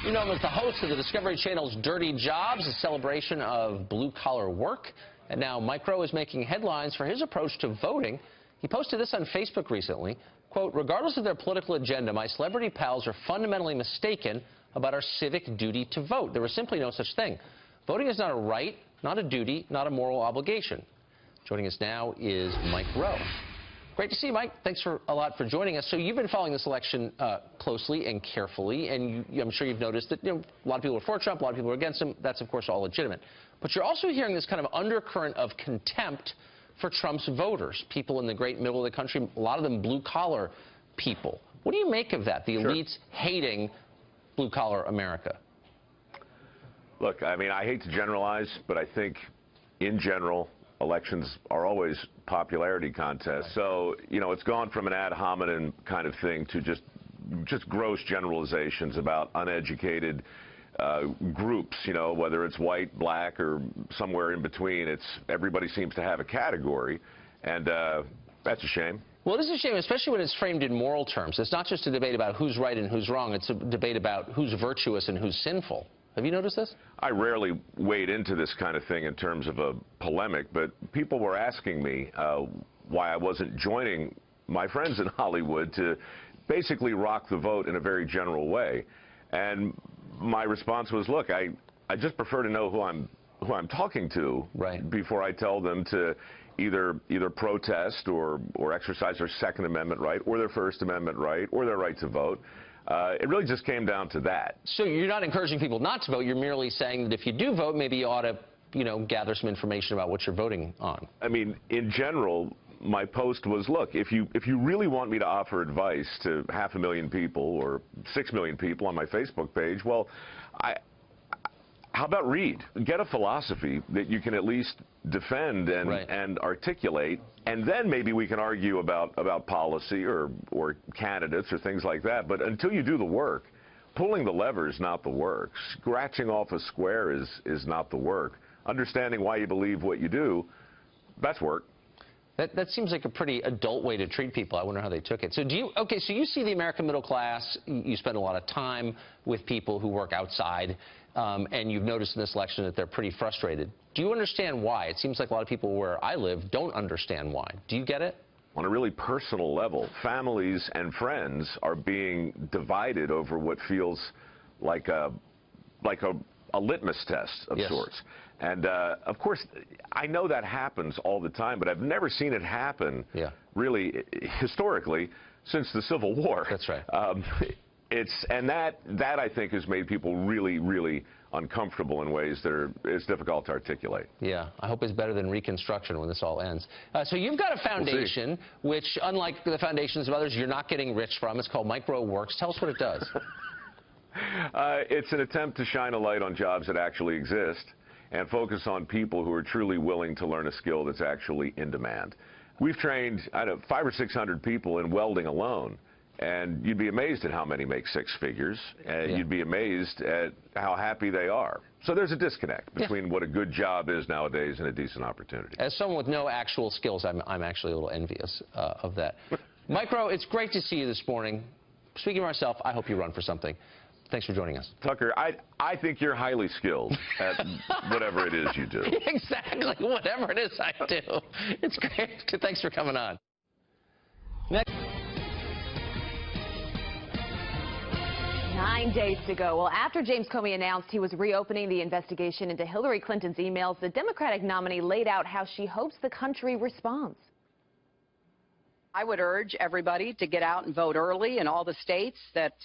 You know him as the host of the Discovery Channel's Dirty Jobs, a celebration of blue-collar work. And now Micro is making headlines for his approach to voting. He posted this on Facebook recently. Quote, regardless of their political agenda, my celebrity pals are fundamentally mistaken about our civic duty to vote. There is simply no such thing. Voting is not a right, not a duty, not a moral obligation. Joining us now is Mike Rowe. Great to see you, Mike. Thanks a lot for joining us. So you've been following this election closely and carefully, and I'm sure you've noticed that a lot of people are for Trump, a lot of people are against him. That's, of course, all legitimate. But you're also hearing this kind of undercurrent of contempt for Trump's voters, people in the great middle of the country, a lot of them blue-collar people. What do you make of that, the elites hating blue-collar America? Look, I mean, I hate to generalize, but I think, in general, elections are always popularity contests. Right. So, it's gone from an ad hominem kind of thing to just gross generalizations about uneducated groups, whether it's white, black, or somewhere in between. Everybody seems to have a category, and that's a shame. Well, it is a shame, especially when it's framed in moral terms. It's not just a debate about who's right and who's wrong. It's a debate about who's virtuous and who's sinful. Have you noticed this? I rarely wade into this kind of thing in terms of a polemic, but people were asking me why I wasn't joining my friends in Hollywood to basically rock the vote in a very general way. And my response was, look, I just prefer to know who I'm talking to before I tell them to either protest or exercise their Second Amendment right or their First Amendment right or their right to vote. It really just came down to that. So you're not encouraging people not to vote. You're merely saying that if you do vote, maybe you ought to, gather some information about what you're voting on. I mean, in general, my post was, look, if you really want me to offer advice to 500,000 people or 6 million people on my Facebook page, well, how about read? Get a philosophy that you can at least defend and articulate, and then maybe we can argue about policy or candidates or things like that. But until you do the work, pulling the lever is not the work. Scratching off a square is not the work. Understanding why you believe what you do, that's work. That seems like a pretty adult way to treat people. I wonder how they took it. So so you see the American middle class, you spend a lot of time with people who work outside, and you've noticed in this election that they're pretty frustrated. Do you understand why? It seems like a lot of people where I live don't understand why. Do you get it? On a really personal level, families and friends are being divided over what feels like a litmus test of sorts. And, of course, I know that happens all the time, but I've never seen it happen really historically since the Civil War. That's right. That I think has made people really, really uncomfortable in ways that it's difficult to articulate. Yeah, I hope it's better than Reconstruction when this all ends. So you've got a foundation, which, unlike the foundations of others, you're not getting rich from. It's called Micro Works. Tell us what it does. It's an attempt to shine a light on jobs that actually exist and focus on people who are truly willing to learn a skill that's actually in demand. We've trained, 500 or 600 people in welding alone, and you'd be amazed at how many make six figures, and you'd be amazed at how happy they are. So there's a disconnect between what a good job is nowadays and a decent opportunity. As someone with no actual skills, I'm actually a little envious of that. Micro, it's great to see you this morning. Speaking of myself, I hope you run for something. Thanks for joining us. Tucker, I think you're highly skilled at whatever it is you do. Exactly, whatever it is I do. It's great. Thanks for coming on. Next. 9 days to go. Well, after James Comey announced he was reopening the investigation into Hillary Clinton's emails, the Democratic nominee laid out how she hopes the country responds. I would urge everybody to get out and vote early in all the states that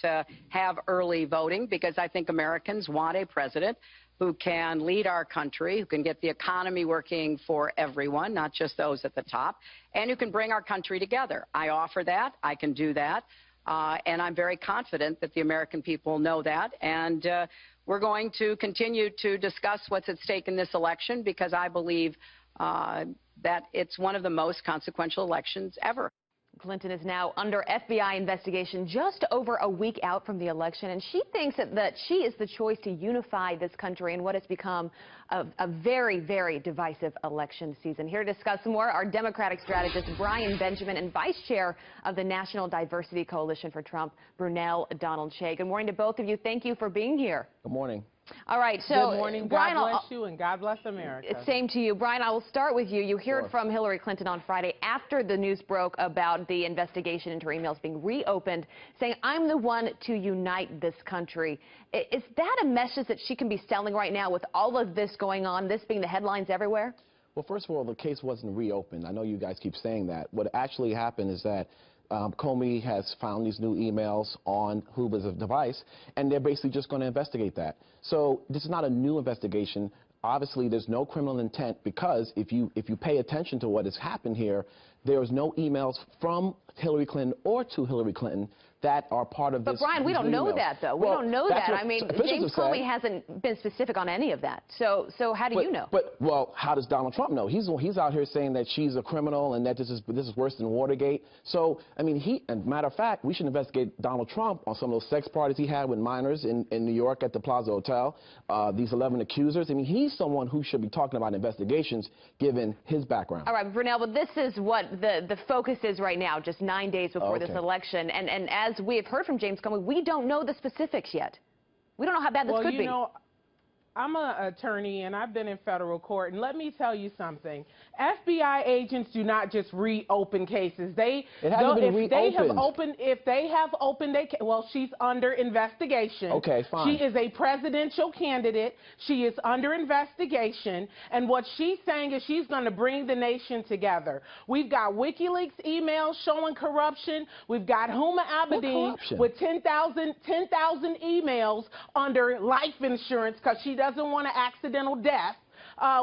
have early voting, because I think Americans want a president who can lead our country, who can get the economy working for everyone, not just those at the top, and who can bring our country together. I offer that. I can do that. And I'm very confident that the American people know that. And we're going to continue to discuss what's at stake in this election, because I believe that it's one of the most consequential elections ever. Clinton is now under FBI investigation just over a week out from the election, and she thinks that she is the choice to unify this country in what has become a very, very divisive election season. Here to discuss more, our Democratic strategist Brian Benjamin and Vice Chair of the National Diversity Coalition for Trump, Brunel Donald Shea. Good morning to both of you. Thank you for being here. Good morning. All right, so good morning. Brian, God bless you, and God bless America. Same to you. Brian, I will start with you. You heard from Hillary Clinton on Friday after the news broke about the investigation into her emails being reopened, saying, I'm the one to unite this country. Is that a message that she can be selling right now with all of this going on, this being the headlines everywhere? Well, first of all, the case wasn't reopened. I know you guys keep saying that. What actually happened is that Comey has found these new emails on Hoover's device, and they're basically just going to investigate that. So this is not a new investigation. Obviously, there's no criminal intent because if you pay attention to what has happened here, there is no emails from Hillary Clinton or to Hillary Clinton that are part of this. But Brian, we don't know that, though. We don't know that. I mean, James Comey hasn't been specific on any of that. So how do you know? Well, how does Donald Trump know? He's out here saying that she's a criminal and that this is worse than Watergate. So I mean, and matter of fact, we should investigate Donald Trump on some of those sex parties he had with minors in New York at the Plaza Hotel. These 11 accusers. I mean, he's someone who should be talking about investigations given his background. All right, Brunel, but this is what the focus is right now, just 9 days before this election, and as we have heard from James Comey, we don't know the specifics yet. We don't know how bad this could be. Well, you know, I'm an attorney, and I've been in federal court, and let me tell you something. FBI agents do not just reopen cases. If they have opened, well, she's under investigation. Okay, fine. She is a presidential candidate. She is under investigation, and what she's saying is she's going to bring the nation together. We've got WikiLeaks emails showing corruption. We've got Huma Abedin with 10,000 emails under life insurance because she doesn't want an accidental death.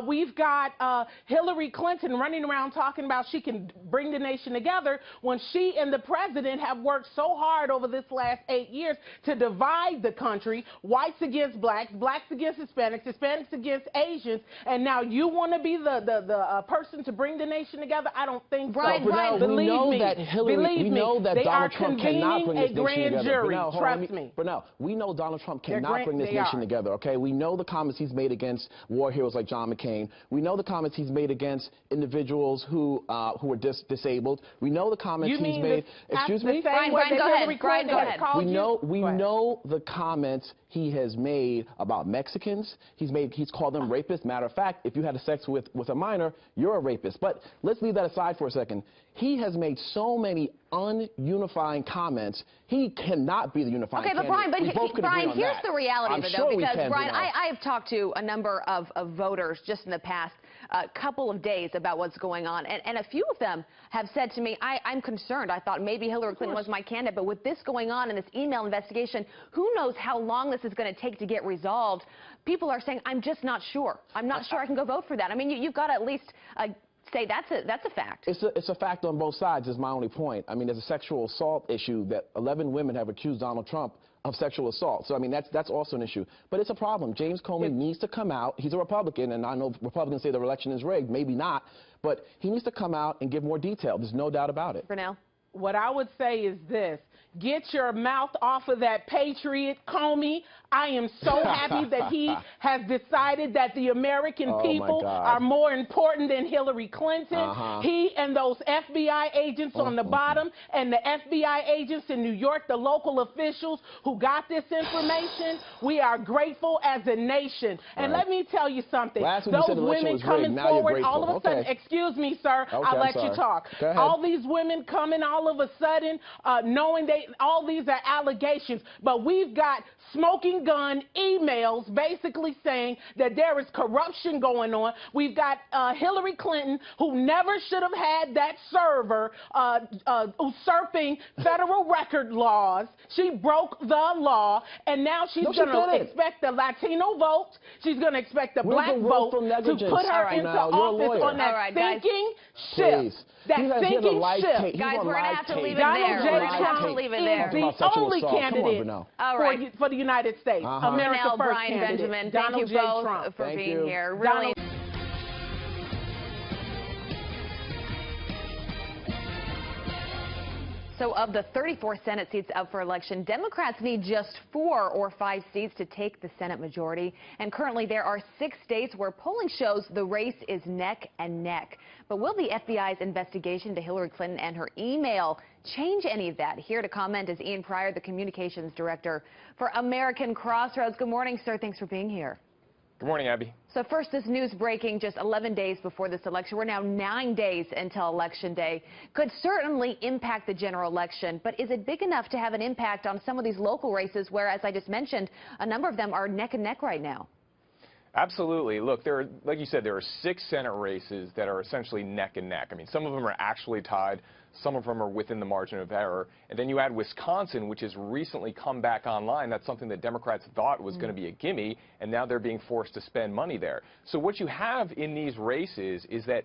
We've got Hillary Clinton running around talking about she can bring the nation together when she and the president have worked so hard over this last 8 years to divide the country, whites against blacks, blacks against Hispanics, Hispanics against Asians, and now you want to be the person to bring the nation together? I don't think so. Brian, believe me, we know that they Donald are Trump cannot bring this convening a grand jury. Trust me. Brunel, we know Donald Trump cannot bring this nation together, okay? We know the comments he's made against war heroes like John McCain. We know the comments he's made against individuals who are disabled. We know the comments he's made. Excuse me? Brian, go ahead. Brian, go ahead. We know the comments he has made about Mexicans. He's called them rapists. Matter of fact, if you had sex with a minor, you're a rapist. But let's leave that aside for a second. He has made so many unifying comments. He cannot be the unifying candidate. But Brian, here's the reality of it, though, because Brian, I have talked to a number of voters just in the past couple of days about what's going on, and a few of them have said to me, I'm concerned. I thought maybe Hillary Clinton was my candidate, but with this going on in this email investigation, who knows how long this is going to take to get resolved. People are saying, I'm just not sure. I'm not sure I can go vote for that. I mean, you've got to at least say that's a fact. It's a fact on both sides is my only point. I mean, there's a sexual assault issue that 11 women have accused Donald Trump of sexual assault. So, I mean, that's also an issue. But it's a problem. James Comey needs to come out. He's a Republican, and I know Republicans say the election is rigged. Maybe not. But he needs to come out and give more detail. There's no doubt about it. Brunel? What I would say is this. Get your mouth off of that patriot, Comey. I am so happy that he has decided that the American people are more important than Hillary Clinton. He and those FBI agents on the bottom and the FBI agents in New York, the local officials who got this information, we are grateful as a nation. And let me tell you something. Those women coming forward all of a sudden, excuse me, sir, I'll let you talk. All these women coming all of a sudden knowing all these are allegations, but we've got smoking gun emails basically saying that there is corruption going on. We've got Hillary Clinton, who never should have had that server usurping federal record laws. She broke the law, and now she's going to expect the Latino vote. She's going to expect the black vote to put her into office on that sinking ship. That sinking ship. Guys, we're going to have to leave it there. We're going to have to leave it there. The only candidate for the United States. America First Brian candidate. Benjamin, thank you both for being here. Really. So of the 34 Senate seats up for election, Democrats need just 4 or 5 seats to take the Senate majority. And currently there are 6 states where polling shows the race is neck and neck. But will the FBI's investigation to Hillary Clinton and her email change any of that? Here to comment is Ian Pryor, the communications director for American Crossroads. Good morning, sir. Thanks for being here. Good morning, Abby. So first, this news breaking just 11 days before this election. We're now 9 days until Election Day. Could certainly impact the general election, but is it big enough to have an impact on some of these local races where, as I just mentioned, a number of them are neck and neck right now? Absolutely. Look, like you said, there are 6 Senate races that are essentially neck and neck. I mean, some of them are actually tied. Some of them are within the margin of error. And then you add Wisconsin, which has recently come back online. That's something that Democrats thought was going to be a gimme, and now they're being forced to spend money there. So what you have in these races is that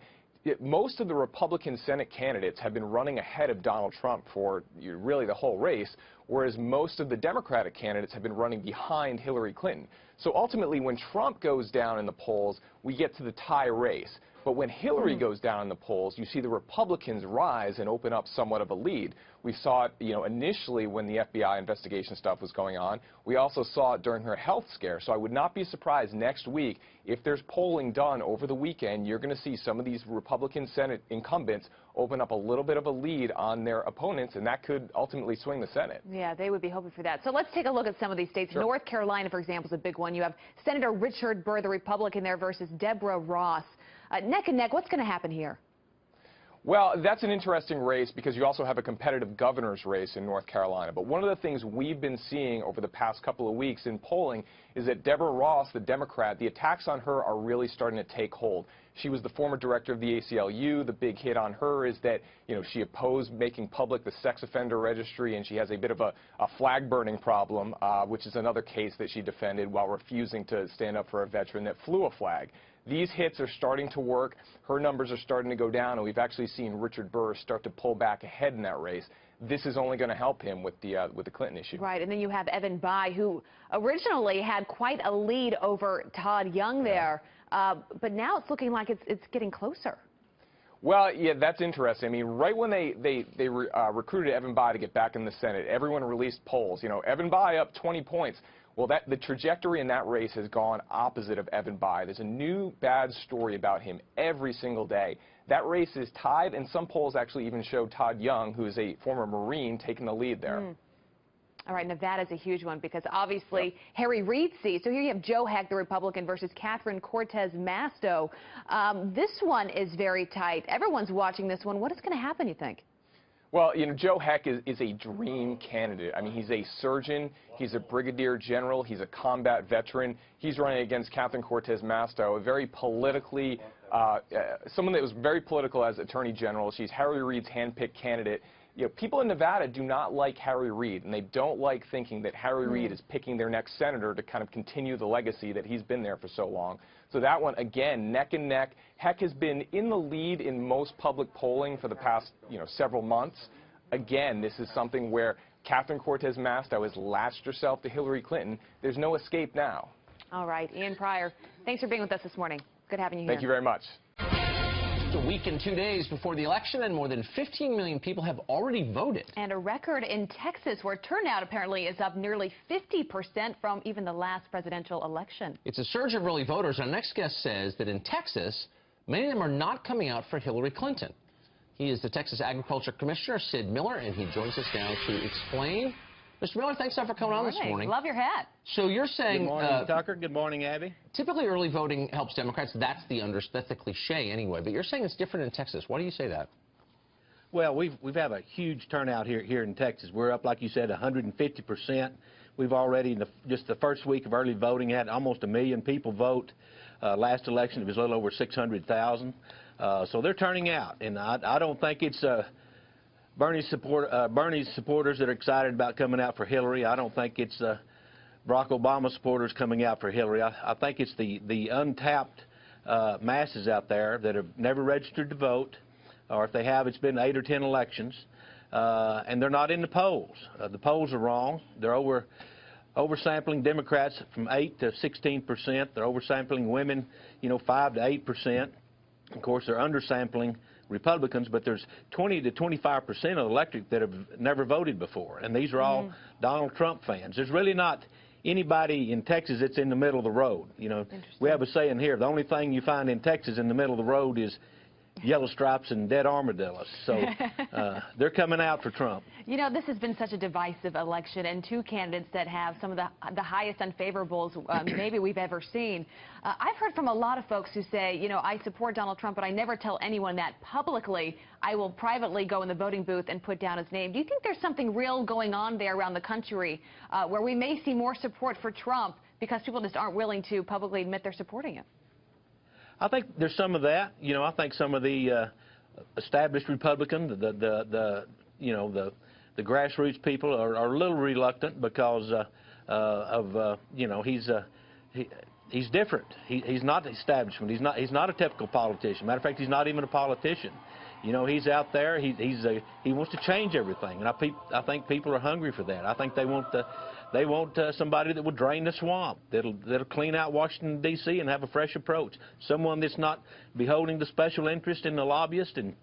most of the Republican Senate candidates have been running ahead of Donald Trump for really the whole race, whereas most of the Democratic candidates have been running behind Hillary Clinton. So ultimately, when Trump goes down in the polls, we get to the tie race. But when Hillary goes down in the polls, you see the Republicans rise and open up somewhat of a lead. We saw it, initially when the FBI investigation stuff was going on. We also saw it during her health scare. So I would not be surprised next week if there's polling done over the weekend, you're going to see some of these Republican Senate incumbents open up a little bit of a lead on their opponents, and that could ultimately swing the Senate. Yeah, they would be hoping for that. So let's take a look at some of these states. Sure. North Carolina, for example, is a big one. You have Senator Richard Burr, the Republican there, versus Deborah Ross. Neck and neck, what's going to happen here? Well, that's an interesting race because you also have a competitive governor's race in North Carolina. But one of the things we've been seeing over the past couple of weeks in polling is that Deborah Ross, the Democrat, the attacks on her are really starting to take hold. She was the former director of the ACLU. The big hit on her is that, she opposed making public the sex offender registry, and she has a bit of a flag burning problem, which is another case that she defended while refusing to stand up for a veteran that flew a flag. These hits are starting to work. Her numbers are starting to go down, and we've actually seen Richard Burr start to pull back ahead in that race. This is only going to help him with the Clinton issue. Right, and then you have Evan Bayh, who originally had quite a lead over Todd Young there, but now it's looking like it's getting closer. Well, yeah, that's interesting. I mean, right when they recruited Evan Bayh to get back in the Senate, everyone released polls. Evan Bayh up 20 points. Well, the trajectory in that race has gone opposite of Evan Bayh. There's a new bad story about him every single day. That race is tied, and some polls actually even show Todd Young, who is a former Marine, taking the lead there. All right, Nevada's a huge one because obviously Harry Reid's seat. So here you have Joe Heck, the Republican, versus Catherine Cortez Masto. This one is very tight. Everyone's watching this one. What is going to happen, you think? Well, Joe Heck is a dream candidate. I mean, he's a surgeon, he's a brigadier general, he's a combat veteran. He's running against Catherine Cortez Masto, a very politically, someone that was very political as Attorney General. She's Harry Reid's handpicked candidate. People in Nevada do not like Harry Reid, and they don't like thinking that Harry Reid is picking their next senator to kind of continue the legacy that he's been there for so long. So that one, again, neck and neck. Heck has been in the lead in most public polling for the past, several months. Again, this is something where Catherine Cortez Masto has latched herself to Hillary Clinton. There's no escape now. All right, Ian Pryor, thanks for being with us this morning. Good having you here. Thank you very much. A week and 2 days before the election, and more than 15 million people have already voted. And a record in Texas, where turnout apparently is up nearly 50% from even the last presidential election. It's a surge of early voters. Our next guest says that in Texas, many of them are not coming out for Hillary Clinton. He is the Texas Agriculture Commissioner, Sid Miller, and he joins us now to explain. Mr. Miller, thanks for coming on this morning. Love your hat. So you're saying... Good morning, Tucker. Good morning, Abby. Typically, early voting helps Democrats. That's the cliche anyway. But you're saying it's different in Texas. Why do you say that? Well, we've had a huge turnout here in Texas. We're up, like you said, 150%. We've already, in just the first week of early voting, had almost 1 million people vote. Last election, it was a little over 600,000. So they're turning out. And I don't think it's... Bernie's supporters that are excited about coming out for Hillary. I don't think it's Barack Obama supporters coming out for Hillary. I think it's the untapped masses out there that have never registered to vote, or if they have, it's been 8 or 10 elections, and they're not in the polls. The polls are wrong. They're oversampling Democrats from 8 to 16%. They're oversampling women, 5 to 8%. Of course, they're undersampling Republicans, but there's 20 to 25% of the electorate that have never voted before, and these are all Donald Trump fans. There's really not anybody in Texas that's in the middle of the road. You know, we have a saying here, the only thing you find in Texas in the middle of the road is yellow stripes and dead armadillos. So they're coming out for Trump. You know, this has been such a divisive election, and two candidates that have some of the highest unfavorables maybe we've ever seen. I've heard from a lot of folks who say, you know, I support Donald Trump, but I never tell anyone that publicly. I will privately go in the voting booth and put down his name. Do you think there's something real going on there around the country where we may see more support for Trump because people just aren't willing to publicly admit they're supporting him? I think there's some of that. You know, I think some of the established Republicans, the grassroots people are a little reluctant because you know, he's different. He's not the establishment. He's not a typical politician. Matter of fact, he's not even a politician. You know, he's out there. He wants to change everything, and I think people are hungry for that. I think they want somebody that will drain the swamp, that'll clean out Washington, D.C. and have a fresh approach. Someone that's not beholding the special interest in the lobbyist in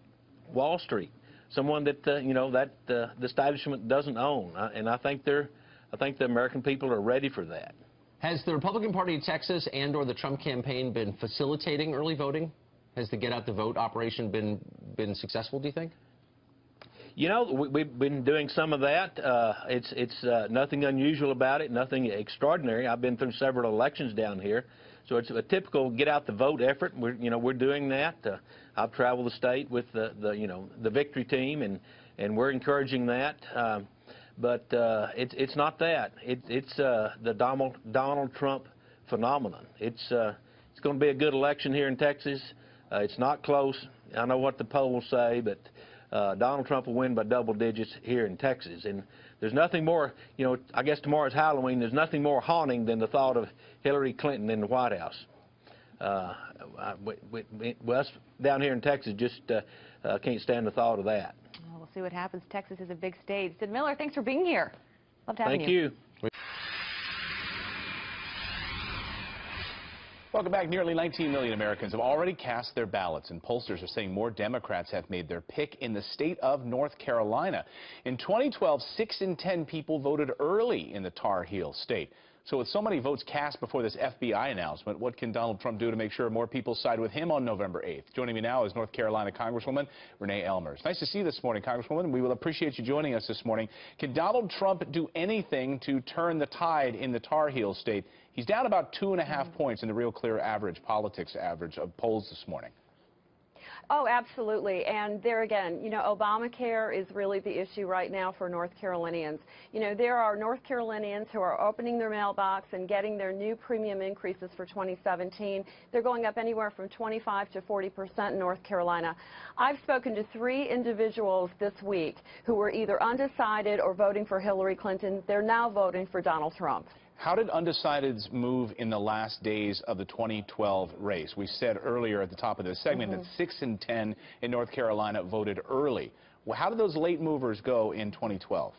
Wall Street. Someone that you know, that the establishment doesn't own. And I think the American people are ready for that. Has the Republican Party of Texas and/or the Trump campaign been facilitating early voting? Has the Get Out the Vote operation been successful, do you think? You know, we've been doing some of that. It's nothing unusual about it, nothing extraordinary. I've been through several elections down here, so it's a typical get out the vote effort. We're doing that. I've traveled the state with the victory team, and we're encouraging that. But it's not that. It's the Donald Trump phenomenon. It's going to be a good election here in Texas. It's not close. I know what the polls say, but Donald Trump will win by double digits here in Texas. And there's nothing more, you know, I guess tomorrow's Halloween, there's nothing more haunting than the thought of Hillary Clinton in the White House. Us down here in Texas just can't stand the thought of that. Well, we'll see what happens. Texas is a big state. Sid Miller, thanks for being here. Loved having you. Thank you. Welcome back. Nearly 19 million Americans have already cast their ballots, and pollsters are saying more Democrats have made their pick in the state of North Carolina. In 2012, 6 in 10 people voted early in the Tar Heel state. So with so many votes cast before this FBI announcement, what can Donald Trump do to make sure more people side with him on November 8th? Joining me now is North Carolina Congresswoman Renee Elmers. Nice to see you this morning, Congresswoman. We will appreciate you joining us this morning. Can Donald Trump do anything to turn the tide in the Tar Heel state? He's down about 2.5 points in the Real Clear average, politics average of polls this morning. Oh, absolutely. And there again, you know, Obamacare is really the issue right now for North Carolinians. You know, there are North Carolinians who are opening their mailbox and getting their new premium increases for 2017. They're going up anywhere from 25 to 40% in North Carolina. I've spoken to 3 individuals this week who were either undecided or voting for Hillary Clinton. They're now voting for Donald Trump. How did undecideds move in the last days of the 2012 race? We said earlier at the top of this segment that 6 in 10 in North Carolina voted early. Well, how did those late movers go in 2012?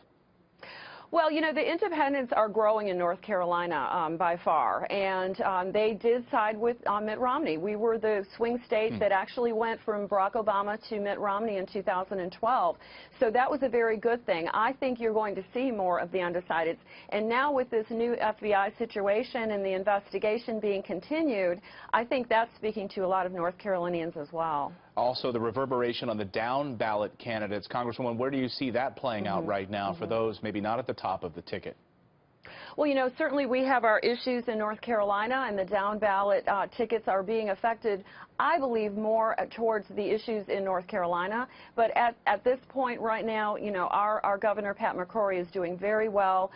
Well, you know, the independents are growing in North Carolina by far, and they did side with Mitt Romney. We were the swing state that actually went from Barack Obama to Mitt Romney in 2012, so that was a very good thing. I think you're going to see more of the undecideds, and now with this new FBI situation and the investigation being continued, I think that's speaking to a lot of North Carolinians as well. Also, the reverberation on the down-ballot candidates. Congresswoman, where do you see that playing out right now for those maybe not at the top of the ticket? Well, you know, certainly we have our issues in North Carolina, and the down-ballot tickets are being affected, I believe, more towards the issues in North Carolina. But at this point right now, you know, our Governor, Pat McCrory, is doing very well.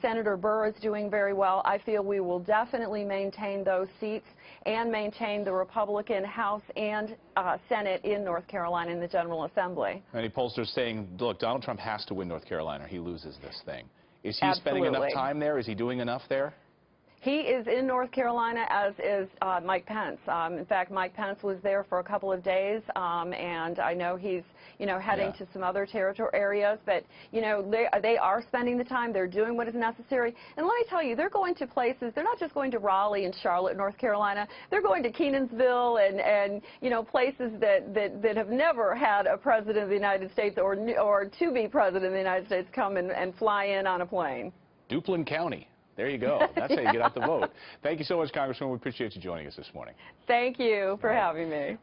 Senator Burr is doing very well. I feel we will definitely maintain those seats and maintain the Republican House and Senate in North Carolina in the General Assembly. Many pollsters saying, look, Donald Trump has to win North Carolina or he loses this thing. Is he spending enough time there? Is he doing enough there? He is in North Carolina, as is Mike Pence. In fact, Mike Pence was there for a couple of days, and I know he's, heading to some other territory areas. But, they are spending the time. They're doing what is necessary. And let me tell you, they're going to places. They're not just going to Raleigh and Charlotte, North Carolina. They're going to Kenansville and places that have never had a president of the United States or to be president of the United States come and fly in on a plane. Duplin County. There you go. That's how you get out the vote. Thank you so much, Congresswoman. We appreciate you joining us this morning. Thank you for having me.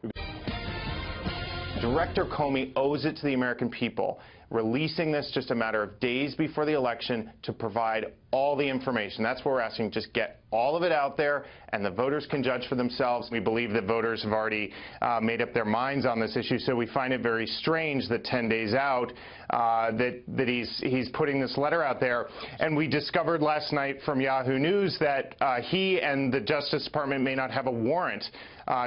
Director Comey owes it to the American people, releasing this just a matter of days before the election to provide all the information. That's what we're asking. Just get all of it out there, and the voters can judge for themselves. We believe that voters have already made up their minds on this issue, so we find it very strange that 10 days out that he's putting this letter out there. And we discovered last night from Yahoo News that he and the Justice Department may not have a warrant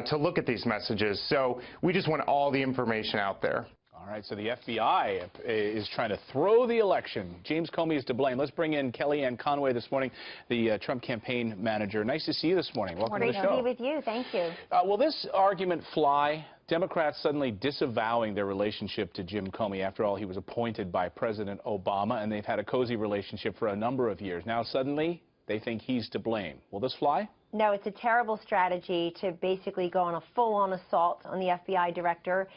to look at these messages. So we just want all the information out there. All right, so the FBI is trying to throw the election. James Comey is to blame. Let's bring in Kellyanne Conway this morning, the Trump campaign manager. Nice to see you this morning. Welcome to the show. Great to be with you. Thank you. Will this argument fly? Democrats suddenly disavowing their relationship to Jim Comey. After all, he was appointed by President Obama, and they've had a cozy relationship for a number of years. Now suddenly they think he's to blame. Will this fly? No, it's a terrible strategy to basically go on a full-on assault on the FBI director,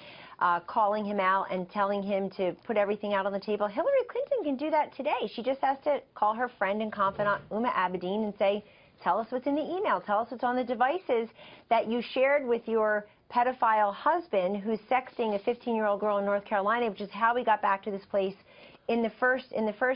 calling him out and telling him to put everything out on the table. Hillary Clinton can do that today. She just has to call her friend and confidant, Uma Abedin, and say, tell us what's in the email. Tell us what's on the devices that you shared with your pedophile husband who's sexting a 15-year-old girl in North Carolina, which is how we got back to this place in the first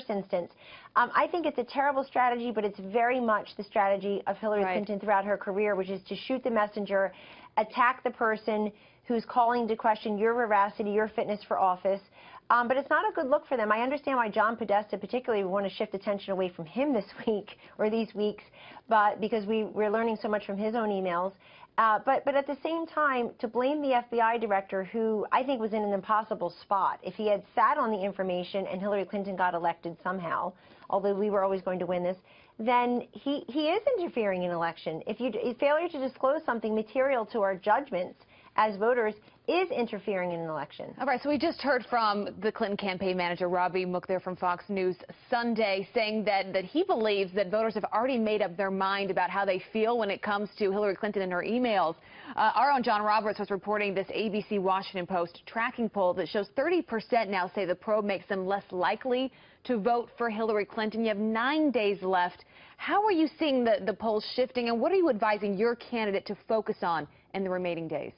instance. I think it's a terrible strategy, but it's very much the strategy of Hillary Clinton throughout her career, which is to shoot the messenger, attack the person who's calling to question your veracity, your fitness for office. But it's not a good look for them. I understand why John Podesta particularly would want to shift attention away from him this week or these weeks, but because we're learning so much from his own emails. But at the same time, to blame the FBI director, who I think was in an impossible spot, if he had sat on the information and Hillary Clinton got elected somehow, although we were always going to win this, then he is interfering in an election. Failure to disclose something material to our judgments as voters is interfering in an election. All right, so we just heard from the Clinton campaign manager, Ravi Mukhtar from Fox News Sunday, saying that he believes that voters have already made up their mind about how they feel when it comes to Hillary Clinton and her emails. Our own John Roberts was reporting this ABC Washington Post tracking poll that shows 30% now say the probe makes them less likely to vote for Hillary Clinton. You have 9 days left. How are you seeing the polls shifting, and what are you advising your candidate to focus on in the remaining days?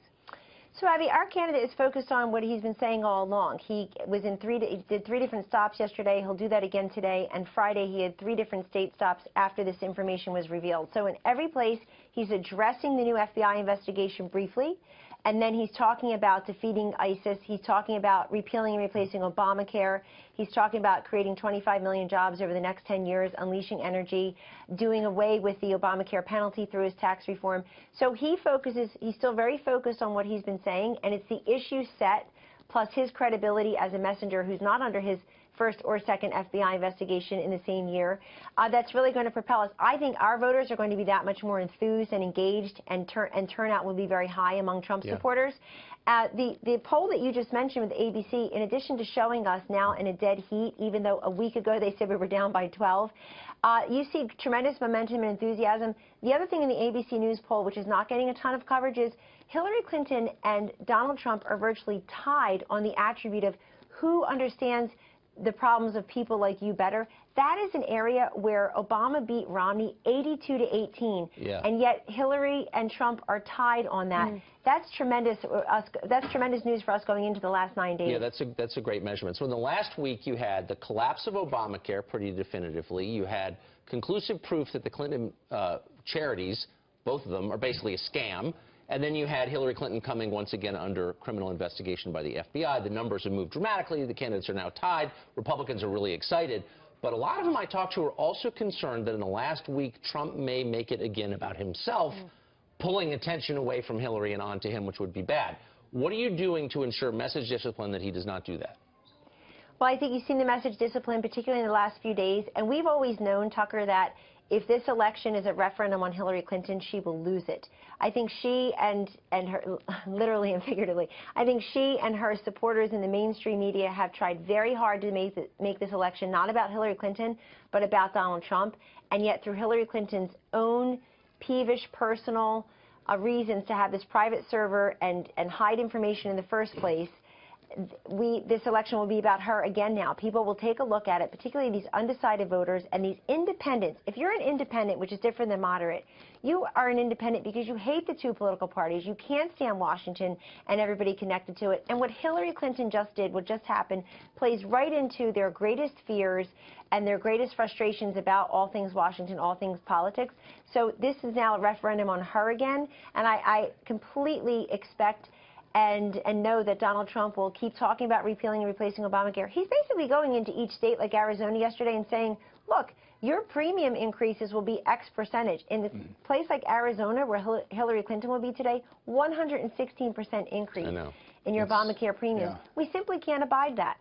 So, Abby, our candidate is focused on what he's been saying all along. He did 3 different stops yesterday. He'll do that again today. And Friday, he had 3 different state stops after this information was revealed. So in every place, he's addressing the new FBI investigation briefly. And then he's talking about defeating ISIS. He's talking about repealing and replacing Obamacare. He's talking about creating 25 million jobs over the next 10 years, unleashing energy, doing away with the Obamacare penalty through his tax reform. So he's still very focused on what he's been saying, and it's the issue set plus his credibility as a messenger who's not under his first or second FBI investigation in the same year, that's really going to propel us. I think our voters are going to be that much more enthused and engaged, and turnout will be very high among Trump supporters. The poll that you just mentioned with ABC, in addition to showing us now in a dead heat, even though a week ago they said we were down by 12, you see tremendous momentum and enthusiasm. The other thing in the ABC News poll, which is not getting a ton of coverage, is Hillary Clinton and Donald Trump are virtually tied on the attribute of who understands the problems of people like you better. That is an area where Obama beat Romney 82-18, and yet Hillary and Trump are tied on that. That's tremendous. That's tremendous news for us going into the last 9 days. Yeah, that's a great measurement. So in the last week, you had the collapse of Obamacare pretty definitively. You had conclusive proof that the Clinton charities, both of them, are basically a scam. And then you had Hillary Clinton coming once again under criminal investigation by the FBI. The numbers have moved dramatically. The candidates are now tied. Republicans are really excited. But a lot of them I talked to are also concerned that in the last week, Trump may make it again about himself, pulling attention away from Hillary and onto him, which would be bad. What are you doing to ensure message discipline that he does not do that? Well, I think you've seen the message discipline, particularly in the last few days. And we've always known, Tucker, that if this election is a referendum on Hillary Clinton, she will lose it. I think she and her, literally and figuratively, I think she and her supporters in the mainstream media have tried very hard to make this election not about Hillary Clinton, but about Donald Trump. And yet through Hillary Clinton's own peevish personal reasons to have this private server and hide information in the first place, this election will be about her again now. People will take a look at it, particularly these undecided voters and these independents. If you're an independent, which is different than moderate, you are an independent because you hate the two political parties. You can't stand Washington and everybody connected to it. And what Hillary Clinton just did, what just happened, plays right into their greatest fears and their greatest frustrations about all things Washington, all things politics. So this is now a referendum on her again, and I completely expect and know that Donald Trump will keep talking about repealing and replacing Obamacare. He's basically going into each state like Arizona yesterday and saying, look, your premium increases will be X percentage. In a place like Arizona, where Hillary Clinton will be today, 116% increase in your Obamacare premiums. Yeah. We simply can't abide that.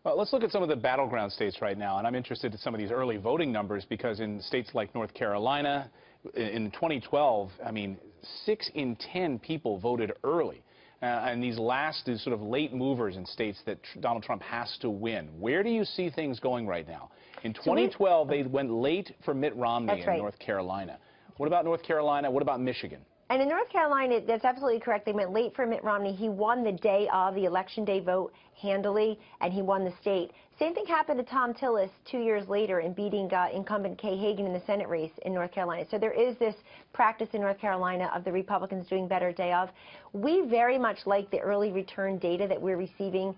Well, let's look at some of the battleground states right now, and I'm interested in some of these early voting numbers because in states like North Carolina, in 2012, I mean, 6 in 10 people voted early. And these sort of late movers in states that Donald Trump has to win. Where do you see things going right now? In 2012, they went late for Mitt Romney in North Carolina. What about North Carolina? What about Michigan? And in North Carolina, that's absolutely correct. They went late for Mitt Romney. He won the day of the election day vote handily, and he won the state. Same thing happened to Tom Tillis 2 years later in beating incumbent Kay Hagan in the Senate race in North Carolina. So there is this practice in North Carolina of the Republicans doing better day of. We very much like the early return data that we're receiving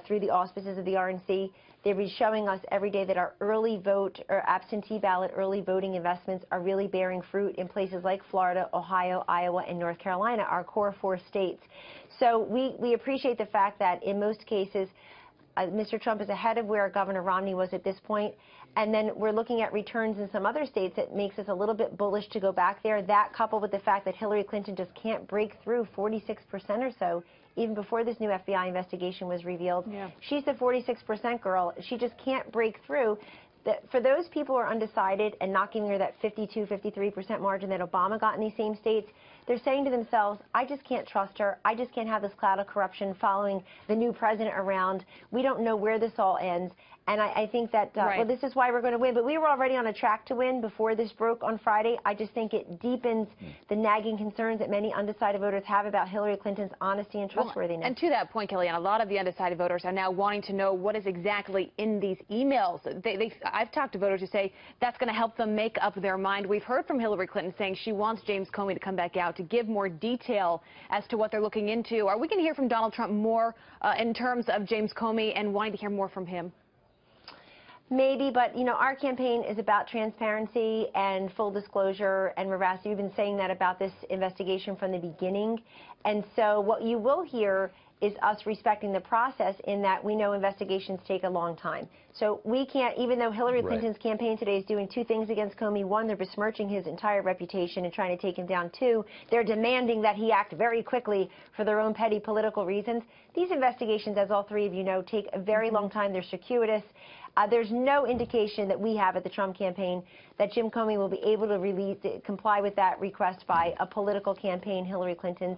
through the auspices of the RNC. They'll be showing us every day that our early vote or absentee ballot early voting investments are really bearing fruit in places like Florida, Ohio, Iowa, and North Carolina, our core 4 states. So we appreciate the fact that in most cases, Mr. Trump is ahead of where Governor Romney was at this point. And then we're looking at returns in some other states that makes us a little bit bullish to go back there. That coupled with the fact that Hillary Clinton just can't break through 46% or so, even before this new FBI investigation was revealed. Yeah. She's the 46% girl. She just can't break through. For those people who are undecided and not giving her that 52, 53% margin that Obama got in these same states, they're saying to themselves, I just can't trust her. I just can't have this cloud of corruption following the new president around. We don't know where this all ends. And I think that, well, this is why we're going to win. But we were already on a track to win before this broke on Friday. I just think it deepens the nagging concerns that many undecided voters have about Hillary Clinton's honesty and trustworthiness. And to that point, Kellyanne, a lot of the undecided voters are now wanting to know what is exactly in these emails. I've talked to voters who say that's going to help them make up their mind. We've heard from Hillary Clinton saying she wants James Comey to come back out to give more detail as to what they're looking into. Are we going to hear from Donald Trump more in terms of James Comey and wanting to hear more from him? Maybe, but, you know, our campaign is about transparency and full disclosure and veracity. We've been saying that about this investigation from the beginning. And so what you will hear is us respecting the process in that we know investigations take a long time. So we can't, even though Hillary Clinton's campaign today is doing 2 things against Comey. 1, they're besmirching his entire reputation and trying to take him down. 2, they're demanding that he act very quickly for their own petty political reasons. These investigations, as all 3 of you know, take a very long time. They're circuitous. There's no indication that we have at the Trump campaign that Jim Comey will be able to comply with that request by a political campaign, Hillary Clinton's.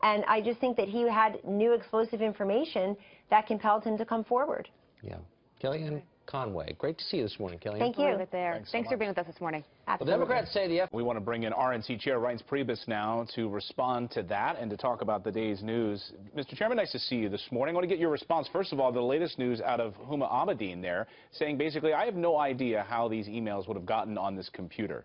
And I just think that he had new explosive information that compelled him to come forward. Yeah. Kellyanne Conway, great to see you this morning, Kellyanne. Thank you. Thanks for being with us this morning. Well, Democrats say we want to bring in RNC Chair Reince Priebus now to respond to that and to talk about the day's news. Mr. Chairman, nice to see you this morning. I want to get your response. First of all, the latest news out of Huma Abedin there, saying basically, I have no idea how these emails would have gotten on this computer.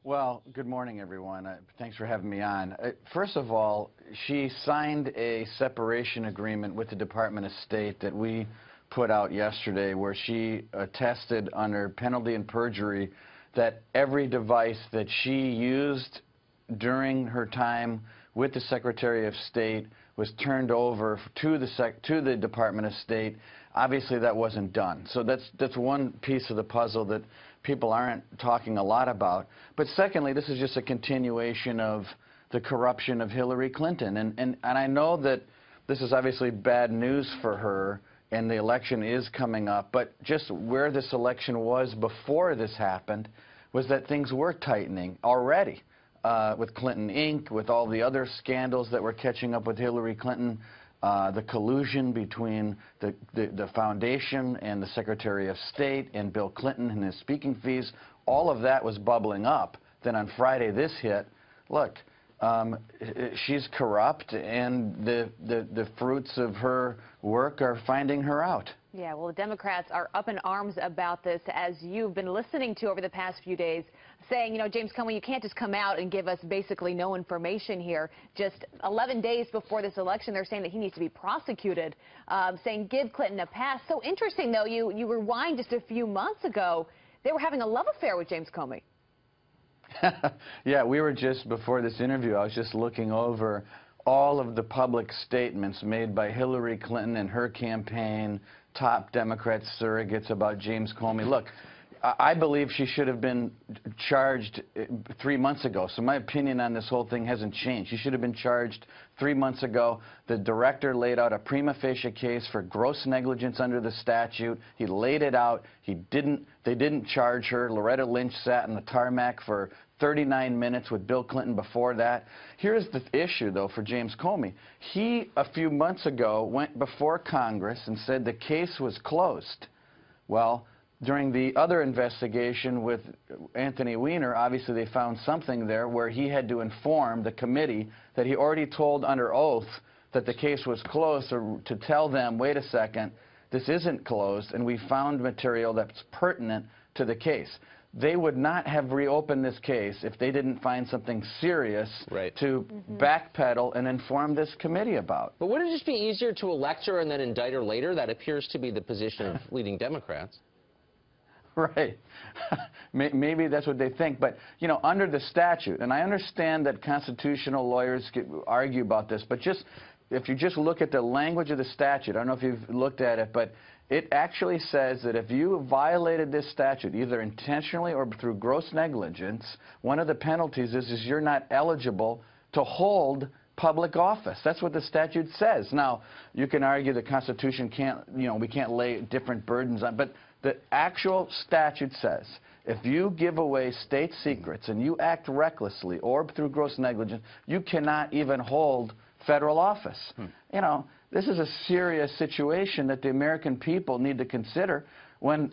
Well, good morning, everyone. Thanks for having me on. First of all, she signed a separation agreement with the Department of State that we put out yesterday where she attested under penalty and perjury that every device that she used during her time with the Secretary of State was turned over to the Department of State. Obviously, that wasn't done. So that's one piece of the puzzle that people aren't talking a lot about. But secondly, this is just a continuation of the corruption of Hillary Clinton. And I know that this is obviously bad news for her and the election is coming up. But just where this election was before this happened was that things were tightening already. With Clinton Inc., with all the other scandals that were catching up with Hillary Clinton, the collusion between the foundation and the Secretary of State and Bill Clinton and his speaking fees, all of that was bubbling up. Then on Friday this hit. Look, she's corrupt, and the fruits of her work are finding her out. Yeah, well, the Democrats are up in arms about this, as you've been listening to over the past few days, saying, you know, James Conway, you can't just come out and give us basically no information here. Just 11 days before this election, they're saying that he needs to be prosecuted, saying give Clinton a pass. So interesting, though, you rewind just a few months ago, they were having a love affair with James Comey. Yeah, we were just, before this interview, I was just looking over all of the public statements made by Hillary Clinton and her campaign, top Democrat surrogates about James Comey. Look, I believe she should have been charged 3 months ago. So my opinion on this whole thing hasn't changed. She should have been charged 3 months ago. The director laid out a prima facie case for gross negligence under the statute. He laid it out. They didn't charge her. Loretta Lynch sat in the tarmac for 39 minutes with Bill Clinton before that. Here's the issue, though, for James Comey. He, a few months ago, went before Congress and said the case was closed. Well, during the other investigation with Anthony Weiner, obviously they found something there where he had to inform the committee that he already told under oath that the case was closed, or to tell them, wait a second, this isn't closed, and we found material that's pertinent to the case. They would not have reopened this case if they didn't find something serious to backpedal and inform this committee about. But wouldn't it just be easier to elect her and then indict her later? That appears to be the position of leading Democrats. Right. Maybe that's what they think. But, you know, under the statute, and I understand that constitutional lawyers argue about this, but just if you just look at the language of the statute, I don't know if you've looked at it, but it actually says that if you violated this statute, either intentionally or through gross negligence, one of the penalties is you're not eligible to hold public office. That's what the statute says. Now, you can argue the Constitution can't, you know, we can't lay different burdens on, but the actual statute says if you give away state secrets and you act recklessly or through gross negligence, you cannot even hold federal office. You know, this is a serious situation that the American people need to consider when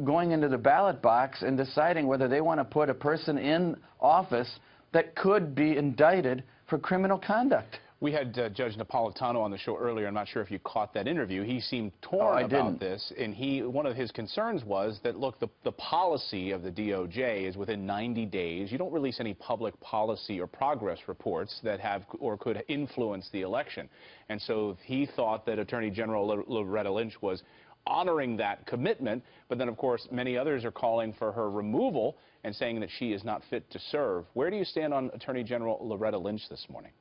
going into the ballot box and deciding whether they want to put a person in office that could be indicted for criminal conduct. We had Judge Napolitano on the show earlier. I'm not sure if you caught that interview. He seemed torn about this, and one of his concerns was that, look, the policy of the DOJ is within 90 days. You don't release any public policy or progress reports that have or could influence the election. And so he thought that Attorney General Loretta Lynch was honoring that commitment, but then, of course, many others are calling for her removal and saying that she is not fit to serve. Where do you stand on Attorney General Loretta Lynch this morning?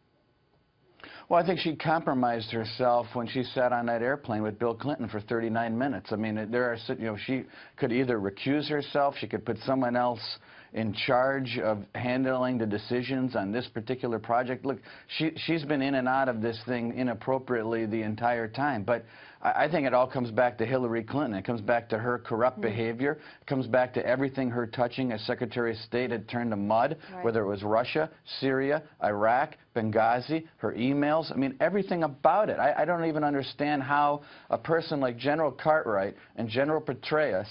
Well, I think she compromised herself when she sat on that airplane with Bill Clinton for 39 minutes. I mean, she could either recuse herself, she could put someone else in charge of handling the decisions on this particular project. Look, she's been in and out of this thing inappropriately the entire time. But I think it all comes back to Hillary Clinton. It comes back to her corrupt behavior. It comes back to everything her touching as Secretary of State had turned to mud, whether it was Russia, Syria, Iraq, Benghazi, her emails. I mean, everything about it. I don't even understand how a person like General Cartwright and General Petraeus,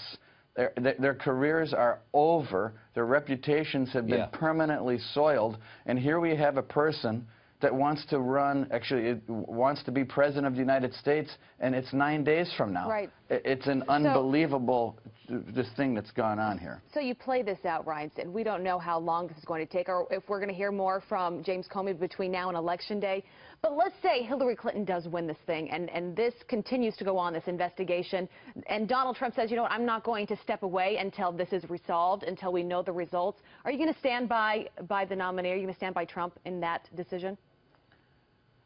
their careers are over. Their reputations have been permanently soiled. And here we have a person that wants to run, actually wants to be president of the United States, and it's 9 days from now. Right. It's an unbelievable this thing that's gone on here. So you play this out, Ryan, and we don't know how long this is going to take, or if we're going to hear more from James Comey between now and Election Day. But let's say Hillary Clinton does win this thing, and this continues to go on, this investigation, and Donald Trump says, you know what, I'm not going to step away until this is resolved, until we know the results. Are you going to stand by the nominee? Are you going to stand by Trump in that decision?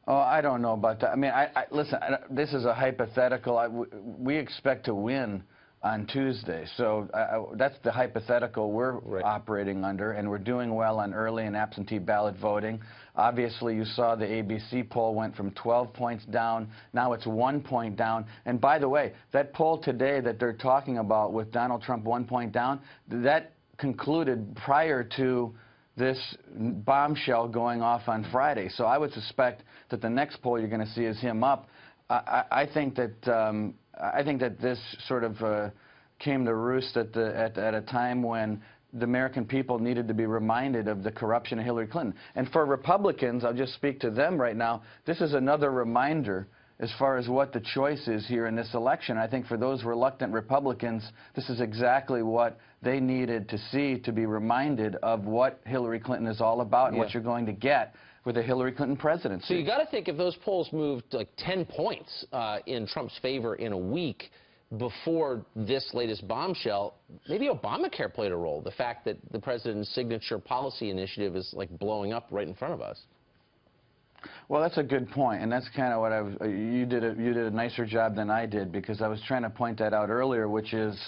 Oh, I don't know about that. I mean, listen, this is a hypothetical. We expect to win on Tuesday. So that's the hypothetical we're operating under, and we're doing well on early and absentee ballot voting. Obviously, you saw the ABC poll went from 12 points down. Now it's 1 point down. And by the way, that poll today that they're talking about with Donald Trump 1 point down, that concluded prior to this bombshell going off on Friday. So I would suspect that the next poll you're going to see is him up. I think that this sort of came to roost at a time when the American people needed to be reminded of the corruption of Hillary Clinton. And for Republicans, I'll just speak to them right now, this is another reminder as far as what the choice is here in this election. I think for those reluctant Republicans, this is exactly what they needed to see, to be reminded of what Hillary Clinton is all about and what you're going to get with a Hillary Clinton presidency. So you got to think if those polls moved like 10 points in Trump's favor in a week before this latest bombshell, maybe Obamacare played a role. The fact that the president's signature policy initiative is like blowing up right in front of us. Well, that's a good point, and that's kind of what I was. You did a nicer job than I did, because I was trying to point that out earlier, which is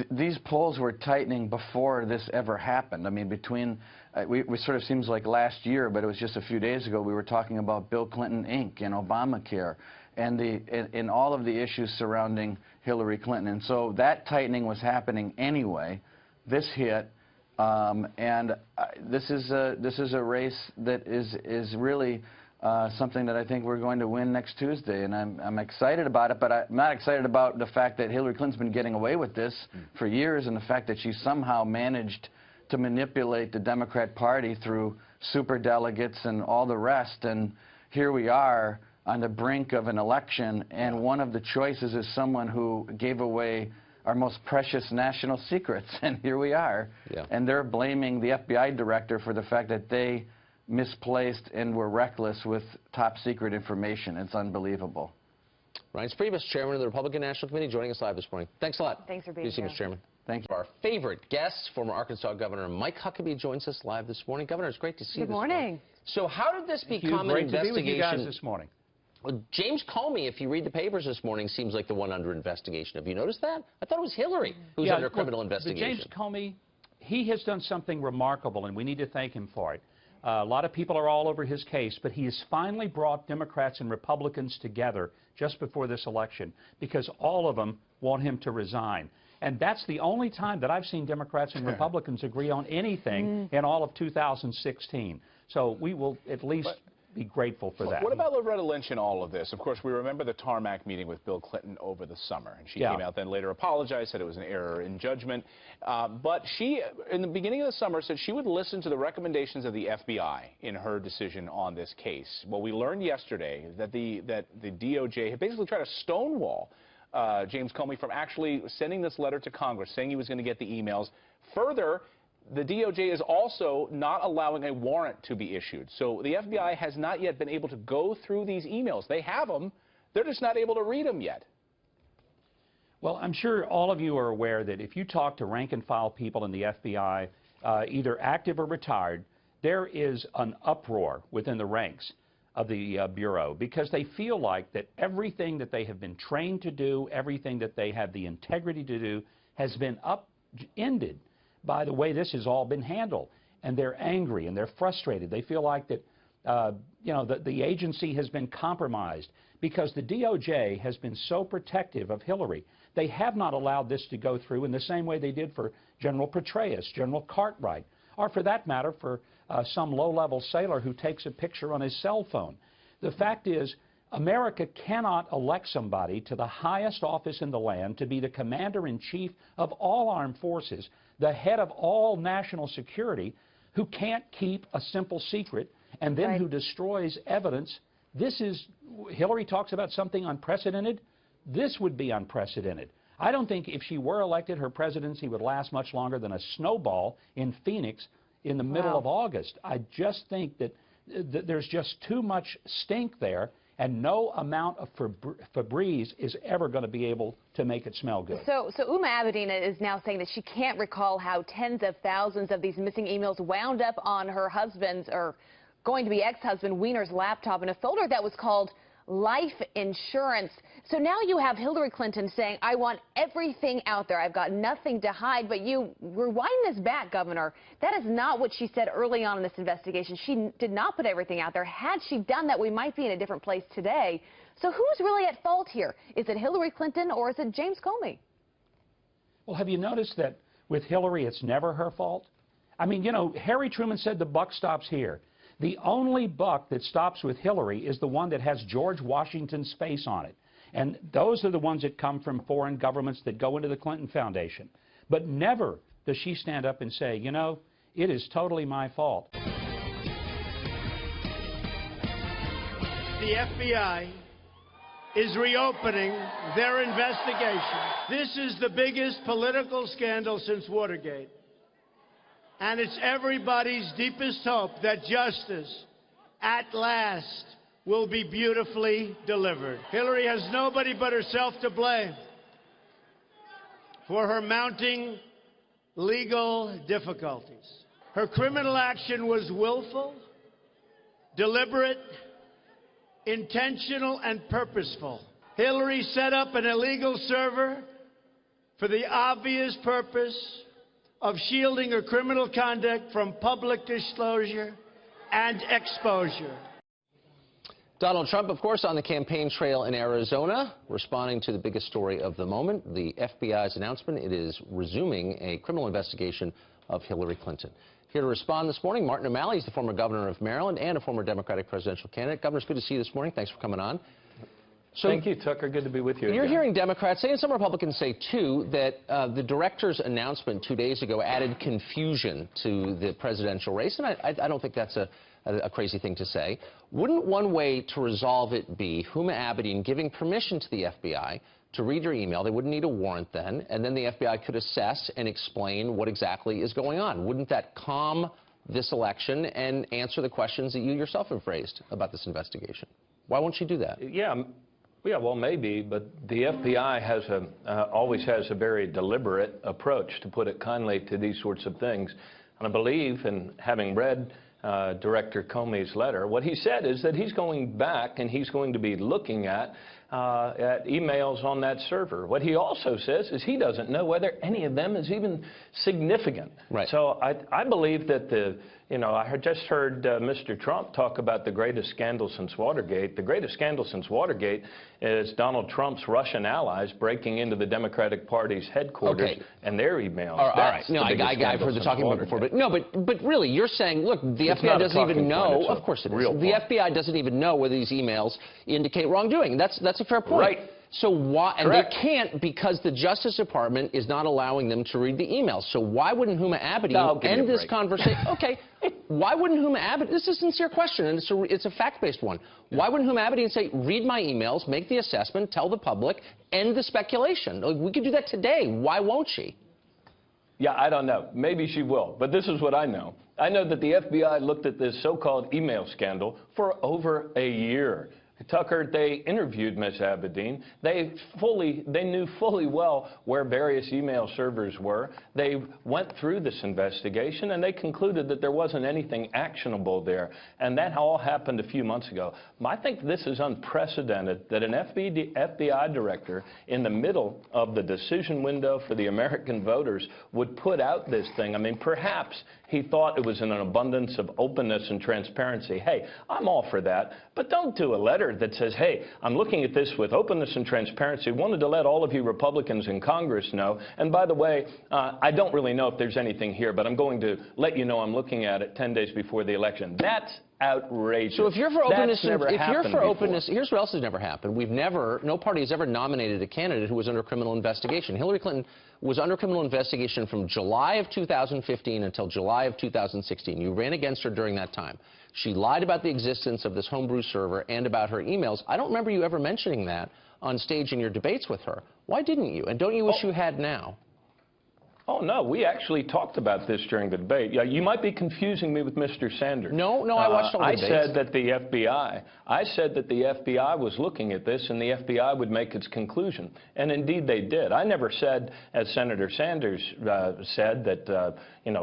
these polls were tightening before this ever happened. I mean, between we sort of seems like last year, but it was just a few days ago we were talking about Bill Clinton Inc. and Obamacare and in all of the issues surrounding Hillary Clinton, and so that tightening was happening anyway. This hit. This is a race that is really something that I think we're going to win next Tuesday, and I'm excited about it. But I'm not excited about the fact that Hillary Clinton's been getting away with this for years, and the fact that she somehow managed to manipulate the Democrat Party through superdelegates and all the rest. And here we are on the brink of an election, and one of the choices is someone who gave away our most precious national secrets, and here we are. And they're blaming the FBI director for the fact that they misplaced and were reckless with top secret information. It's unbelievable. Ryan Priebus, chairman of the Republican National Committee, joining us live this morning. Thanks a lot. Thanks for being here. Mr. Chairman. Thank you. Our favorite guest, former Arkansas Governor Mike Huckabee, joins us live this morning. Governor, it's great to see you. Good morning. So how did this become an investigation? Great to be with you guys this morning. Well, James Comey, if you read the papers this morning, seems like the one under investigation. Have you noticed that? I thought it was Hillary who's under criminal investigation. James Comey, he has done something remarkable, and we need to thank him for it. A lot of people are all over his case, but he has finally brought Democrats and Republicans together just before this election, because all of them want him to resign. And that's the only time that I've seen Democrats and Republicans agree on anything in all of 2016. So we will at least be grateful for that. What about Loretta Lynch in all of this? Of course, we remember the tarmac meeting with Bill Clinton over the summer, and she came out then later apologized, said it was an error in judgment. But she, in the beginning of the summer, said she would listen to the recommendations of the FBI in her decision on this case. Well, we learned yesterday that the DOJ had basically tried to stonewall James Comey from actually sending this letter to Congress, saying he was going to get the emails. Further, the DOJ is also not allowing a warrant to be issued. So the FBI has not yet been able to go through these emails. They have them. They're just not able to read them yet. Well, I'm sure all of you are aware that if you talk to rank-and-file people in the FBI, either active or retired, there is an uproar within the ranks of the Bureau, because they feel like that everything that they have been trained to do, everything that they have the integrity to do, has been upended by the way this has all been handled. And they're angry and they're frustrated. They feel like that, the agency has been compromised because the DOJ has been so protective of Hillary. They have not allowed this to go through in the same way they did for General Petraeus, General Cartwright, or for that matter, for some low-level sailor who takes a picture on his cell phone. The fact is, America cannot elect somebody to the highest office in the land to be the commander-in-chief of all armed forces, the head of all national security, who can't keep a simple secret, and then who destroys evidence. Hillary talks about something unprecedented. This would be unprecedented. I don't think if she were elected, her presidency would last much longer than a snowball in Phoenix in the middle of August. I just think that there's just too much stink there, and no amount of Febreze is ever going to be able to make it smell good. So Uma Abedin is now saying that she can't recall how tens of thousands of these missing emails wound up on her husband's, or going to be ex-husband, Weiner's laptop in a folder that was called life insurance. So now you have Hillary Clinton saying, I want everything out there. I've got nothing to hide. But you rewind this back, Governor. That is not what she said early on in this investigation. She did not put everything out there. Had she done that, we might be in a different place today. So who's really at fault here? Is it Hillary Clinton or is it James Comey? Well, have you noticed that with Hillary, it's never her fault? I mean, you know, Harry Truman said the buck stops here. The only buck that stops with Hillary is the one that has George Washington's face on it. And those are the ones that come from foreign governments that go into the Clinton Foundation. But never does she stand up and say, you know, it is totally my fault. The FBI is reopening their investigation. This is the biggest political scandal since Watergate. And it's everybody's deepest hope that justice, at last, will be beautifully delivered. Hillary has nobody but herself to blame for her mounting legal difficulties. Her criminal action was willful, deliberate, intentional, and purposeful. Hillary set up an illegal server for the obvious purpose of shielding her criminal conduct from public disclosure and exposure. Donald Trump, of course, on the campaign trail in Arizona, responding to the biggest story of the moment, the FBI's announcement it is resuming a criminal investigation of Hillary Clinton. Here to respond this morning, Martin O'Malley is the former governor of Maryland and a former Democratic presidential candidate. Governor, it's good to see you this morning. Thanks for coming on. So, thank you, Tucker. Good to be with you. You're hearing Democrats say, and some Republicans say, too, that the director's announcement 2 days ago added confusion to the presidential race, and I don't think that's a crazy thing to say. Wouldn't one way to resolve it be Huma Abedin giving permission to the FBI to read your email? They wouldn't need a warrant then, and then the FBI could assess and explain what exactly is going on. Wouldn't that calm this election and answer the questions that you yourself have raised about this investigation? Why won't she do that? Yeah, well, maybe, but the FBI has always has a very deliberate approach, to put it kindly, to these sorts of things. And I believe, and having read Director Comey's letter, what he said is that he's going back and he's going to be looking at emails on that server. What he also says is he doesn't know whether any of them is even significant. Right. So I believe that I just heard Mr. Trump talk about the greatest scandal since Watergate. The greatest scandal since Watergate is Donald Trump's Russian allies breaking into the Democratic Party's headquarters and their emails. All right. No, I've heard the talking about before, but no, but really, you're saying, look, the FBI doesn't even know. Of course it is. The FBI doesn't even know whether these emails indicate wrongdoing. That's a fair point. Right. So why? And they can't, because the Justice Department is not allowing them to read the emails. So why wouldn't Huma Abedin end this conversation? Okay. Why wouldn't Huma Abedin? This is a sincere question, and it's a fact-based one. Why wouldn't Huma Abedin say, read my emails, make the assessment, tell the public, end the speculation? We could do that today. Why won't she? Yeah, I don't know. Maybe she will. But this is what I know. I know that the FBI looked at this so-called email scandal for over a year. Tucker, they interviewed Ms. Abedin. They knew fully well where various email servers were. They went through this investigation, and they concluded that there wasn't anything actionable there. And that all happened a few months ago. I think this is unprecedented that an FBI director, in the middle of the decision window for the American voters, would put out this thing. I mean, perhaps he thought it was in an abundance of openness and transparency. Hey, I'm all for that, but don't do a letter that says, hey, I'm looking at this with openness and transparency. Wanted to let all of you Republicans in Congress know. And by the way, I don't really know if there's anything here, but I'm going to let you know I'm looking at it 10 days before the election. That's outrageous. So if you're for openness, here's what else has never happened. No party has ever nominated a candidate who was under criminal investigation. Hillary Clinton was under criminal investigation from July of 2015 until July of 2016. You ran against her during that time. She lied about the existence of this homebrew server and about her emails. I don't remember you ever mentioning that on stage in your debates with her. Why didn't you? And don't you wish you had now? Oh, no, we actually talked about this during the debate. Yeah, you might be confusing me with Mr. Sanders. No, I watched all the debates. I said that the FBI was looking at this and the FBI would make its conclusion. And indeed they did. I never said, as Senator Sanders said, that,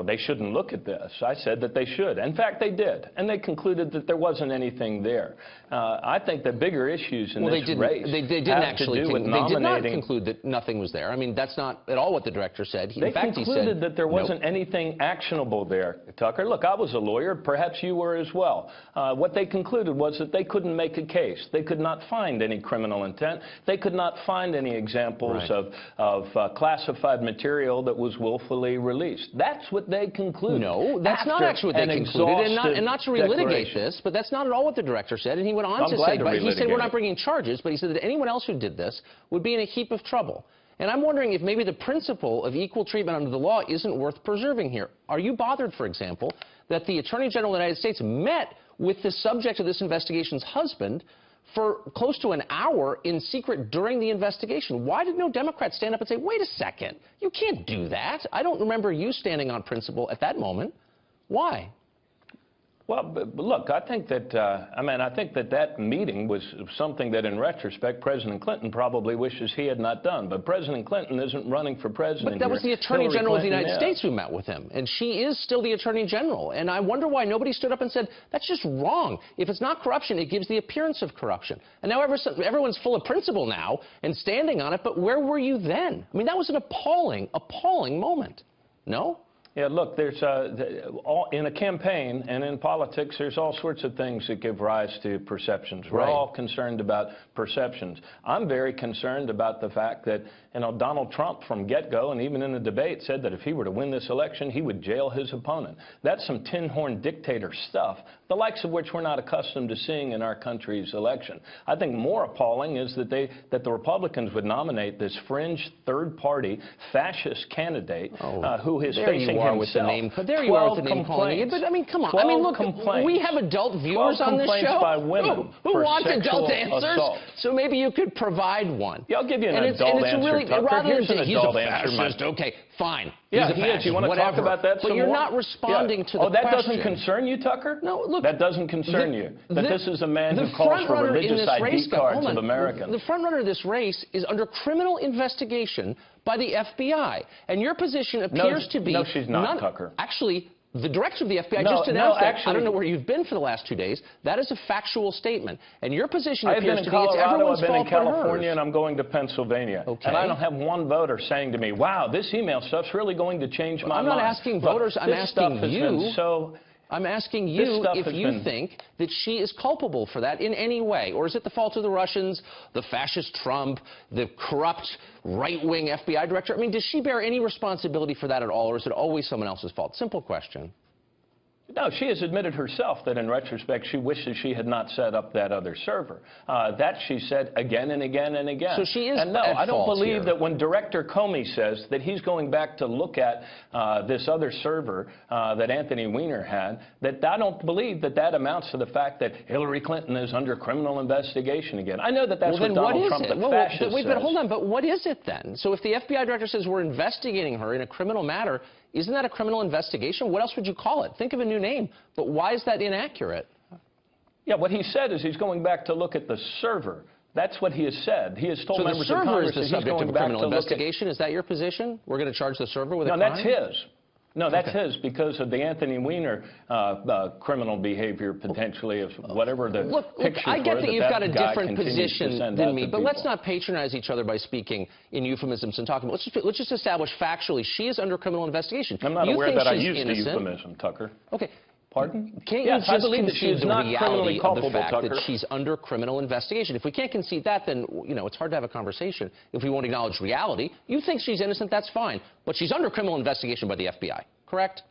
they shouldn't look at this. I said that they should. In fact, they did. And they concluded that there wasn't anything there. I think the bigger issues in this race they did not conclude that nothing was there. I mean, that's not at all what the director said. They concluded that there wasn't anything actionable there, Tucker. Look, I was a lawyer. Perhaps you were as well. What they concluded was that they couldn't make a case. They could not find any criminal intent. They could not find any examples of classified material that was willfully released. That's what they concluded. No, that's not actually what they concluded. And not to relitigate this, but that's not at all what the director said. And he went on to say, he said we're not bringing charges, but he said that anyone else who did this would be in a heap of trouble. And I'm wondering if maybe the principle of equal treatment under the law isn't worth preserving here. Are you bothered, for example, that the Attorney General of the United States met with the subject of this investigation's husband for close to an hour in secret during the investigation? Why did no Democrat stand up and say, wait a second, you can't do that? I don't remember you standing on principle at that moment. Why? Well, look, I think that, I think that meeting was something that, in retrospect, President Clinton probably wishes he had not done. But President Clinton isn't running for president. But that was the Attorney General of the United States who met with him. And she is still the Attorney General. And I wonder why nobody stood up and said, that's just wrong. If it's not corruption, it gives the appearance of corruption. And now everyone's full of principle now and standing on it. But where were you then? I mean, that was an appalling, appalling moment. No? Yeah, look, there's in a campaign and in politics, there's all sorts of things that give rise to perceptions. We're all concerned about perceptions. I'm very concerned about the fact that, Donald Trump from get-go and even in the debate said that if he were to win this election, he would jail his opponent. That's some tin-horn dictator stuff, the likes of which we're not accustomed to seeing in our country's election. I think more appalling is that the Republicans would nominate this fringe third-party fascist candidate who is facing himself. With the name, but there you are with the name calling it. But I mean, come on. I mean, look, we have adult viewers on this show by women who want adult answers. Assault. So maybe you could provide one. Yeah, I'll give you an adult answer, really, Tucker. rather Here's than an he's adult a answer. fascist. Okay, fine. Yeah, he's a fascist. You want to talk about that some But you're more? not responding to the that question. doesn't concern you, Tucker? No, look. That doesn't concern you. That this is a man who calls for religious ID cards of Americans. The front runner of this race is under criminal investigation by the FBI. And your position appears to be... No, she's not, Tucker. Actually, the director of the FBI just announced that. I don't know where you've been for the last 2 days. That is a factual statement. And your position appears to be it's everyone's fault but hers. I've been in California and I'm going to Pennsylvania. Okay. And I don't have one voter saying to me, wow, this email stuff's really going to change my mind. I'm not asking voters. I'm asking you. I'm asking you if you think that she is culpable for that in any way. Or is it the fault of the Russians, the fascist Trump, the corrupt right-wing FBI director? I mean, does she bear any responsibility for that at all, or is it always someone else's fault? Simple question. No, she has admitted herself that in retrospect she wishes she had not set up that other server. That she said again and again and again. So she is and no, I don't believe that when Director Comey says that he's going back to look at this other server that Anthony Weiner had, that I don't believe that that amounts to the fact that Hillary Clinton is under criminal investigation again. I know that that's what Donald Trump, the fascist, says. But hold on, but what is it then? So if the FBI director says we're investigating her in a criminal matter, isn't that a criminal investigation? What else would you call it? Think of a new name. But why is that inaccurate? Yeah, what he said is he's going back to look at the server. That's what he has said. He has told members of Congress that he's going back to criminal investigation. Is that your position? We're going to charge the server with a crime? No, that's his. No, that's his because of the Anthony Weiner criminal behavior potentially of whatever the pictures I get that you've got a different position than me, but let's not patronize each other by speaking in euphemisms and talking. Let's just establish factually she is under criminal investigation. I'm not aware that I used the euphemism, Tucker. Okay. Pardon? Can't you just concede the reality of the fact Tucker. that she's under criminal investigation? If we can't concede that, then, it's hard to have a conversation. If we won't acknowledge reality, you think she's innocent, that's fine. But she's under criminal investigation by the FBI, correct?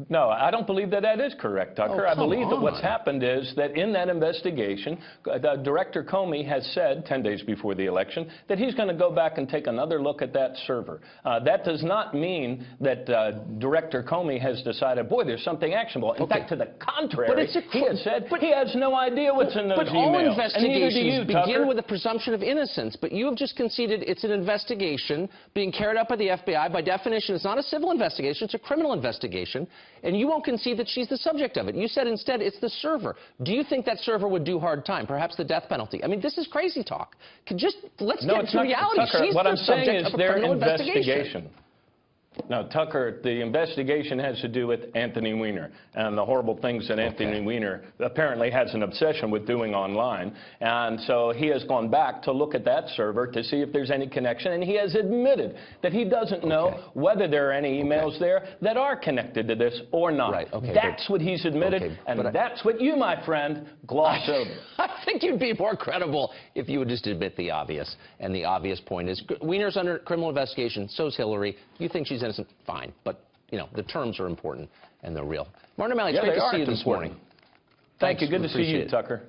No, I don't believe that that is correct, Tucker. Oh, I believe that what's happened is that in that investigation, Director Comey has said 10 days before the election that he's going to go back and take another look at that server. That does not mean that Director Comey has decided, boy, there's something actionable. In fact, to the contrary, he has said he has no idea what's in those emails. But all investigations you, begin with a presumption of innocence. But you have just conceded it's an investigation being carried out by the FBI. By definition, it's not a civil investigation. It's a criminal investigation. And you won't concede that she's the subject of it. You said instead it's the server. Do you think that server would do hard time, perhaps the death penalty? I mean, this is crazy talk. Let's get to reality. Tucker, she's what the I'm saying subject is of a their criminal investigation. No, Tucker, the investigation has to do with Anthony Weiner and the horrible things that Anthony Weiner apparently has an obsession with doing online. And so he has gone back to look at that server to see if there's any connection. And he has admitted that he doesn't know whether there are any emails there that are connected to this or not. Right, that's what he's admitted, and that's what you, my friend, gloss over. I think you'd be more credible if you would just admit the obvious. And the obvious point is Weiner's under criminal investigation, so's Hillary. You think she's innocent? Fine. But, you know, the terms are important and they're real. Martin O'Malley, it's great to see you this morning. Thank you. Good to see you, Tucker.